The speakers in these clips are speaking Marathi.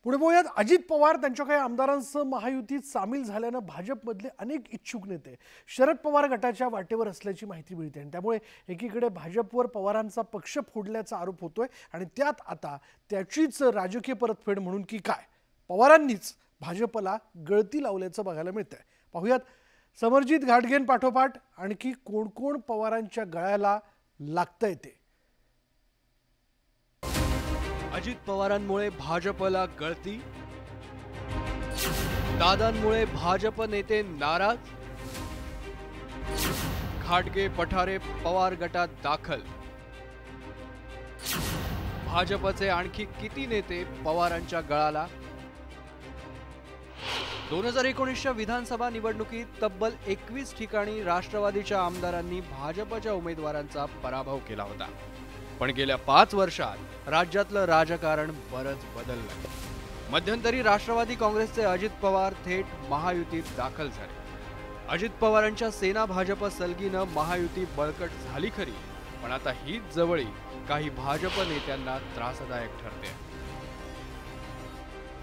पुढे बोलूयात अजित पवार त्यांच्या काही आमदारांसह महायुतीत सामील झाल्यानं भाजपमधले अनेक इच्छुक नेते शरद पवार गटाच्या वाटेवर असल्याची माहिती मिळते आणि त्यामुळे एकीकडे भाजपवर पवारांचा पक्ष फोडल्याचा आरोप होतोय आणि त्यात आता त्याचीच राजकीय परतफेड म्हणून की काय पवारांनीच भाजपला गळती लावल्याचं बघायला मिळतंय। पाहूयात समरजित घाटगेंपाठोपाठ आणखी कोण कोण पवारांच्या गळ्याला लागतंय ते। अजित पवारांमुळे भाजपला गळती, दादांमुळे भाजप नेते नाराज, घाटगे पठारे पवार गटात दाखल, भाजपचे आणखी किती नेते पवारांच्या गळाला? 2019च्या विधानसभा निवडणुकीत तब्बल 21 ठिकाणी राष्ट्रवादीच्या आमदारांनी भाजपच्या उमेदवारांचा पराभव केला होता। पण गेल्या 5 वर्षात राज्यातलं राजकारण बरंच बदललं। मध्यंतरी राष्ट्रवादी काँग्रेसचे अजित पवार थेट महायुतीत दाखल झाले। अजित पवारांच्या सेना भाजप सलगीनं महायुती बळकट झाली खरी, पण आता हीच जवळी काही भाजप नेत्यांना त्रासदायक ठरते।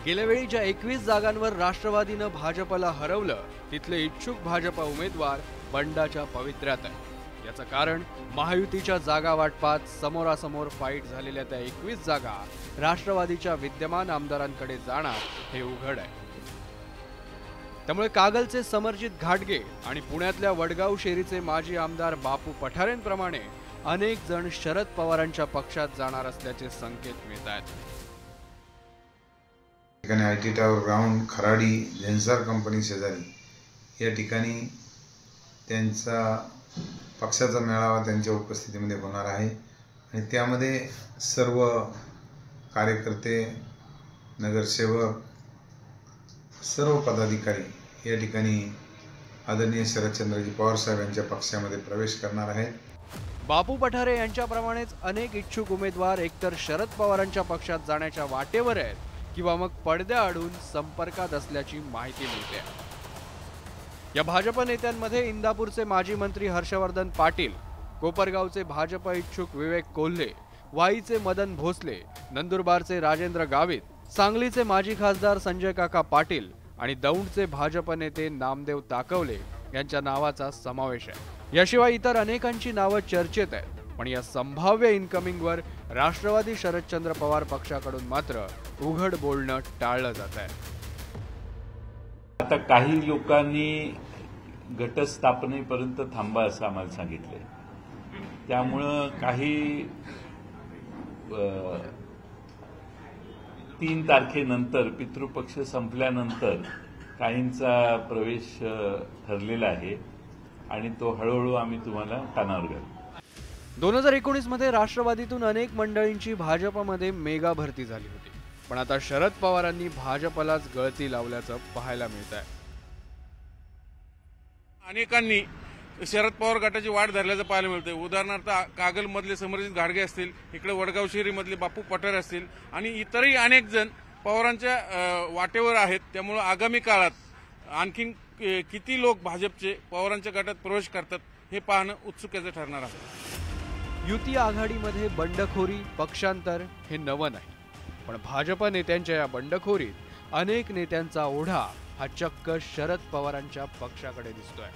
गेल्या वेळी ज्या 21 जागांवर राष्ट्रवादीनं भाजपला हरवलं तिथले इच्छुक भाजप उमेदवार बंडाच्या पवित्र्यात आहे। याचं कारण महायुतीच्या जागा वाटपात समोरासमोर फाईट झालेल्या त्या 21 जागा राष्ट्रवादीच्या विद्यमान आमदारांकडे जाणार हे उघड आहे। त्यामुळे कागलचे समरजित घाटगे आणि पुण्यातल्या वडगाव शेरीचे माजी आमदार बापू पठारेंप्रमाणे अनेक जण शरद पवारांच्या पक्षात जाणार असल्याचे संकेत मिळत आहेत। ठिकाणी IT tower ground Kharadi Zensar company शेजारी या ठिकाणी त्यांचा पक्षाचा मेळावा त्यांच्या उपस्थितीमध्ये होणार आहे आणि त्यामध्ये सर्व कार्यकर्ते, नगरसेवक, सर्व पदाधिकारी या ठिकाणी आदरणीय शरदचंद्रजी पवार साहेब यांच्या पक्षामध्ये प्रवेश करणार आहेत। बापू पठारे यांच्याप्रमाणेच अनेक इच्छुक उमेदवार एकतर शरद पवारांच्या पक्षात जाण्याच्या वाटेवर आहेत किंवा मग पडद्याआडून संपर्कात असल्याची माहिती मिळते। या भाजप नेत्यांमध्ये इंदापूरचे माजी मंत्री हर्षवर्धन पाटील, कोपरगावचे भाजप इच्छुक विवेक कोल्हे, वाईचे मदन भोसले, नंदुरबारचे राजेंद्र गावित, सांगलीचे माजी खासदार संजय काका पाटील आणि दौंडचे भाजप नेते नामदेव ताकवले यांच्या नावाचा समावेश आहे। याशिवाय इतर अनेकांची नावं चर्चेत आहेत, पण या संभाव्य इनकमिंगवर राष्ट्रवादी शरदचंद्र पवार पक्षाकडून मात्र उघड बोलणं टाळलं जात आहे। आता काही लोकांनी घटस्थापनेपर्यंत थांबा असं आम्हाला सांगितलंय, त्यामुळं काही 3 तारखेनंतर पितृपक्ष संपल्यानंतर काहींचा प्रवेश ठरलेला आहे आणि तो हळूहळू आम्ही तुम्हाला कानावर घालू। 2019 मध्ये राष्ट्रवादीतून अनेक मंडळींची भाजपमध्ये मेगा भरती झाली होती, पण आता शरद पवारांनी भाजपलाच गळती लावल्याचं पाहायला मिळत आहे। अनेकांनी शरद पवार गटाची वाट धरल्याचं पाहायला मिळतंय। उदाहरणार्थ कागल मधले समरजित घाटगे असतील, इकडे वडगाव शेरी मधले बापू पठारे असतील आणि इतरही अनेक जण पवारांच्या वाटेवर आहेत। त्यामुळे आगामी काळात आणखीन किती लोक भाजपचे पवारांच्या गटात प्रवेश करतात हे पाहणं उत्सुकतेचं ठरणार आहे। युती आघाडीमध्ये बंडखोरी, पक्षांतर हे नवं नाही, पण भाजप नेत्यांच्या या बंडखोरीत अनेक नेत्यांचा ओढा हा चक्क शरद पवारांच्या पक्षाकडे दिसतोय।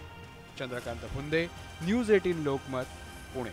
चंद्रकांत फुंदे, न्यूज 18 लोकमत, पुणे।